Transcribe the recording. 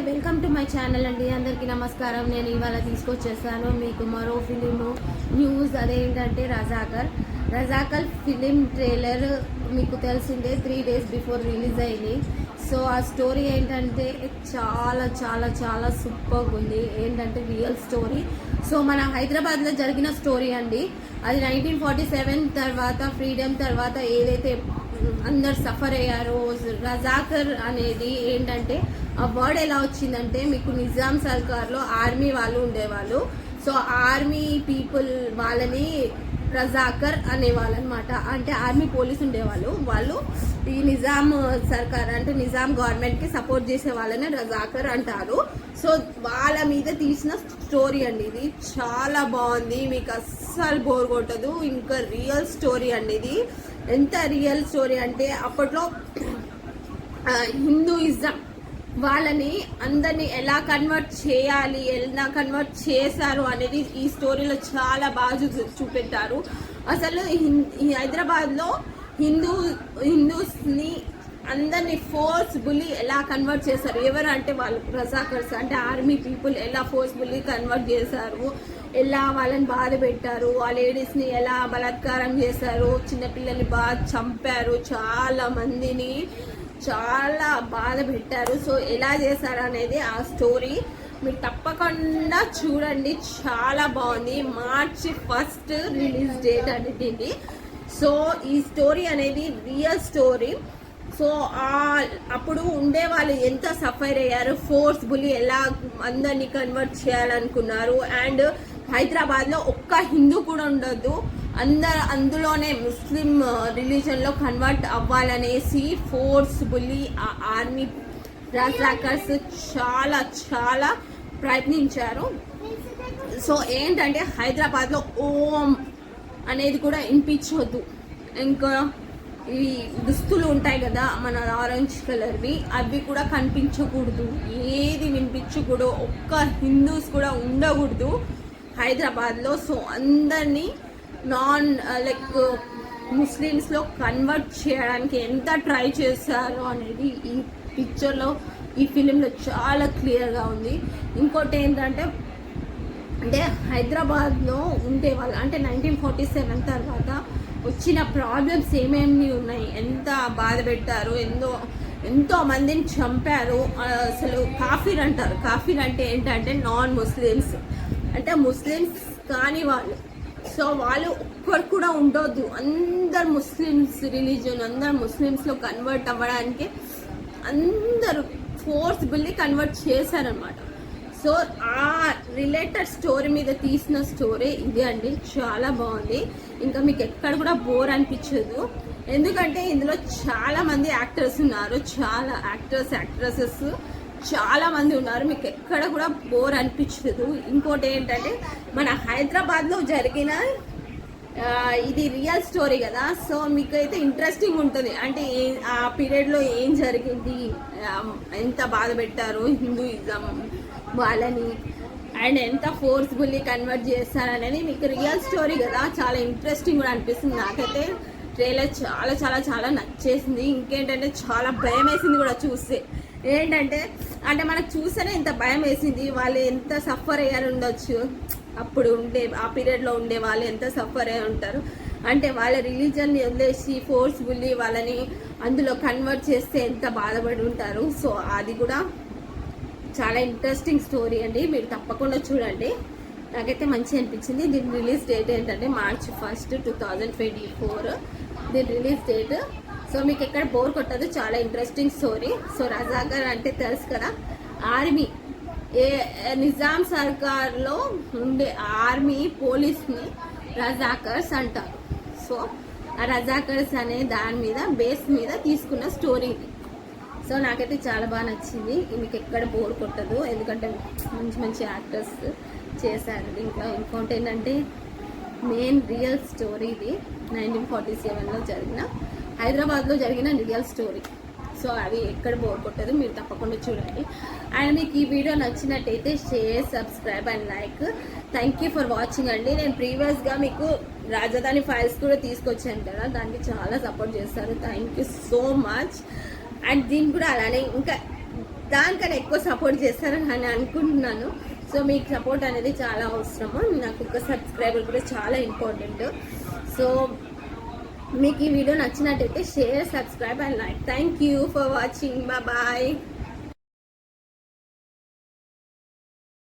Welcome to my channel అండి. అందరికీ నమస్కారం. నేను ఇవాళ తీసుకొచ్చేసాను మీకు మరో ఫిలిము న్యూస్. అదేంటంటే రజాకర్ ఫిలిం ట్రైలర్ మీకు తెలిసిందే 3 days బిఫోర్ రిలీజ్ అయింది. సో ఆ స్టోరీ ఏంటంటే చాలా చాలా చాలా సూపర్గా ఉంది. ఏంటంటే రియల్ స్టోరీ. సో మన హైదరాబాద్లో జరిగిన స్టోరీ అండి. అది 1947 తర్వాత ఫ్రీడమ్ తర్వాత ఏదైతే అందరు సఫర్ అయ్యారో రజాకర్ అనేది ఏంటంటే ఆ వర్డ్ ఎలా వచ్చిందంటే మీకు నిజాం సర్కార్లో ఆర్మీ వాళ్ళు ఉండేవాళ్ళు. సో ఆర్మీ పీపుల్ వాళ్ళని రజాకర్ అనేవాళ్ళు అనమాట. అంటే ఆర్మీ పోలీస్ ఉండేవాళ్ళు. వాళ్ళు ఈ నిజాం సర్కార్ అంటే నిజాం గవర్నమెంట్కి సపోర్ట్ చేసే వాళ్ళని రజాకర్ అంటారు. సో వాళ్ళ మీద తీసిన స్టోరీ అండి. ఇది చాలా బాగుంది, మీకు అస్సలు బోర్ కొట్టదు. ఇంకా రియల్ స్టోరీ అండి ఇది. ఎంత రియల్ స్టోరీ అంటే అప్పట్లో హిందూయిజం వాళ్ళని అందరినీ ఎలా కన్వర్ట్ చేయాలి, ఎలా కన్వర్ట్ చేశారు అనేది ఈ స్టోరీలో చాలా బాగా చూపెట్టారు. అసలు హైదరాబాద్లో హిందూస్ని అందరినీ ఫోర్స్ఫుల్లీ ఎలా కన్వర్ట్ చేశారు, ఎవరు అంటే వాళ్ళు రజాకర్స్ అంటే ఆర్మీ పీపుల్ ఎలా ఫోర్స్ఫుల్లీ కన్వర్ట్ చేశారు, ఎలా వాళ్ళని బాధ పెట్టారు, ఆ లేడీస్ని ఎలా బలాత్కారం చేశారు, చిన్నపిల్లల్ని బాగా చంపారు, చాలా మందిని చాలా బాధ పెట్టారు. సో ఎలా చేశారు అనేది ఆ స్టోరీ మీరు తప్పకుండా చూడండి. చాలా బాగుంది. March 1st రిలీజ్ డేట్ అనేది. సో ఈ స్టోరీ అనేది రియల్ స్టోరీ. సో అప్పుడు ఉండే వాళ్ళు ఎంత సఫర్ అయ్యారు, ఫోర్స్ఫుల్లీ ఎలా అందరినీ కన్వర్ట్ చేయాలనుకున్నారు. అండ్ హైదరాబాద్లో ఒక్క హిందూ కూడా ఉండొద్దు, అందులోనే ముస్లిం రిలీజన్లో కన్వర్ట్ అవ్వాలనేసి ఫోర్స్ఫుల్లీ ఆ ఆర్మీ రజాకర్స్ చాలా చాలా ప్రయత్నించారు. సో ఏంటంటే హైదరాబాద్లో ఓం అనేది కూడా వినిపించవద్దు. ఇంకా ఈ దుస్తులు ఉంటాయి కదా మన ఆరెంజ్ కలర్వి, అవి కూడా కనిపించకూడదు, ఏది వినిపించకూడదు, ఒక్క హిందూస్ కూడా ఉండకూడదు హైదరాబాద్లో. సో అందరినీ లైక్ ముస్లిమ్స్లో కన్వర్ట్ చేయడానికి ఎంత ట్రై చేశారో అనేది ఈ పిక్చర్లో ఈ ఫిలింలో చాలా క్లియర్గా ఉంది. ఇంకోటి ఏంటంటే హైదరాబాద్లో ఉండేవాళ్ళు అంటే 1947 తర్వాత వచ్చిన ప్రాబ్లమ్స్ ఏమేమి ఉన్నాయి, ఎంత బాధ పెట్టారు, ఎంతో మందిని చంపారు. అసలు కాఫీర్ అంటారు. కాఫీర్ అంటే ఏంటంటే నాన్ ముస్లిమ్స్ అంటే ముస్లిమ్స్ కాని వాళ్ళు. సో వాళ్ళు ఒక్కరు కూడా ఉండొద్దు, అందరు ముస్లిమ్స్ రిలీజియన్ అందరు ముస్లిమ్స్లో కన్వర్ట్ అవ్వడానికి అందరూ ఫోర్స్ఫుల్లీ కన్వర్ట్ చేశారనమాట. సో ఆ రిలేటెడ్ స్టోరీ మీద తీసిన స్టోరీ ఇది అండి. చాలా బాగుంది. ఇంకా మీకు ఎక్కడ కూడా బోర్ అనిపించదు, ఎందుకంటే ఇందులో చాలా మంది యాక్టర్స్ ఉన్నారు, చాలా యాక్ట్రెసెస్ చాలా మంది ఉన్నారు. మీకు ఎక్కడ కూడా బోర్ అనిపించదు. ఇంకోటి ఏంటంటే మన హైదరాబాద్లో జరిగిన ఇది రియల్ స్టోరీ కదా. సో మీకు అయితే ఇంట్రెస్టింగ్ ఉంటుంది. అంటే ఆ పీరియడ్లో ఏం జరిగింది, ఎంత బాధ పెట్టారు హిందూయిజం వాళ్ళని, అండ్ ఎంత ఫోర్స్ఫుల్లీ కన్వర్ట్ చేస్తారనేది మీకు రియల్ స్టోరీ కదా, చాలా ఇంట్రెస్టింగ్ కూడా అనిపిస్తుంది. నాకైతే ట్రైలర్ చాలా చాలా చాలా నచ్చేసింది. ఇంకేంటంటే చాలా భయం వేసింది కూడా చూస్తే. ఏంటంటే మనకు చూస్తేనే ఎంత భయం వేసింది, వాళ్ళు ఎంత సఫర్ అయ్యారు ఉండొచ్చు, అప్పుడు ఆ పీరియడ్లో ఉండే వాళ్ళు ఎంత సఫర్ అయ్యి ఉంటారు. అంటే వాళ్ళ రిలీజన్ని వదిలేసి ఫోర్స్ఫుల్లీ వాళ్ళని అందులో కన్వర్ట్ చేస్తే ఎంత బాధపడి ఉంటారు. సో అది కూడా చాలా ఇంట్రెస్టింగ్ స్టోరీ అండి. మీరు తప్పకుండా చూడండి. నాకైతే మంచిగా అనిపించింది. దీని రిలీజ్ డేట్ ఏంటంటే March 1st 2024 దీని రిలీజ్ డేట్. సో మీకు ఎక్కడ బోర్ కొట్టదు, చాలా ఇంట్రెస్టింగ్ స్టోరీ. సో రజాకర్ అంటే తెలుసు కదా, ఆర్మీ నిజాం సర్కార్లో ఉండే ఆర్మీ పోలీస్ని రజాకర్స్ అంటారు. సో ఆ రజాకర్స్ అనే దాని మీద బేస్ మీద తీసుకున్న స్టోరీ ఇది. సో నాకైతే చాలా బాగా నచ్చింది. మీకు ఎక్కడ బోర్ కొట్టదు, ఎందుకంటే మంచి మంచి యాక్టర్స్ చేశారు. ఇంకోటి ఏంటంటే మెయిన్ రియల్ స్టోరీ ఇది 1947లో జరిగిన హైదరాబాద్లో జరిగిన రియల్ స్టోరీ. సో అది ఎక్కడ బోర్ కొట్టదు, మీరు తప్పకుండా చూడండి. అండ్ మీకు ఈ వీడియో నచ్చినట్టయితే share, subscribe and like. Thank you for watching అండి. నేను ప్రీవియస్గా మీకు రాజధాని ఫైల్స్ కూడా తీసుకొచ్చాను కదా, దానికి చాలా సపోర్ట్ చేస్తారు. Thank you so much. And దీనికి కూడా అలానే ఇంకా దానికన్నా ఎక్కువ సపోర్ట్ చేస్తారని అని అనుకుంటున్నాను. సో మీకు సపోర్ట్ అనేది చాలా అవసరము. నాకు ఒక సబ్స్క్రైబర్ కూడా చాలా ఇంపార్టెంట్. సో మీకు ఈ వీడియో నచ్చినట్టయితే share, subscribe and like. Thank you for watching. Bye.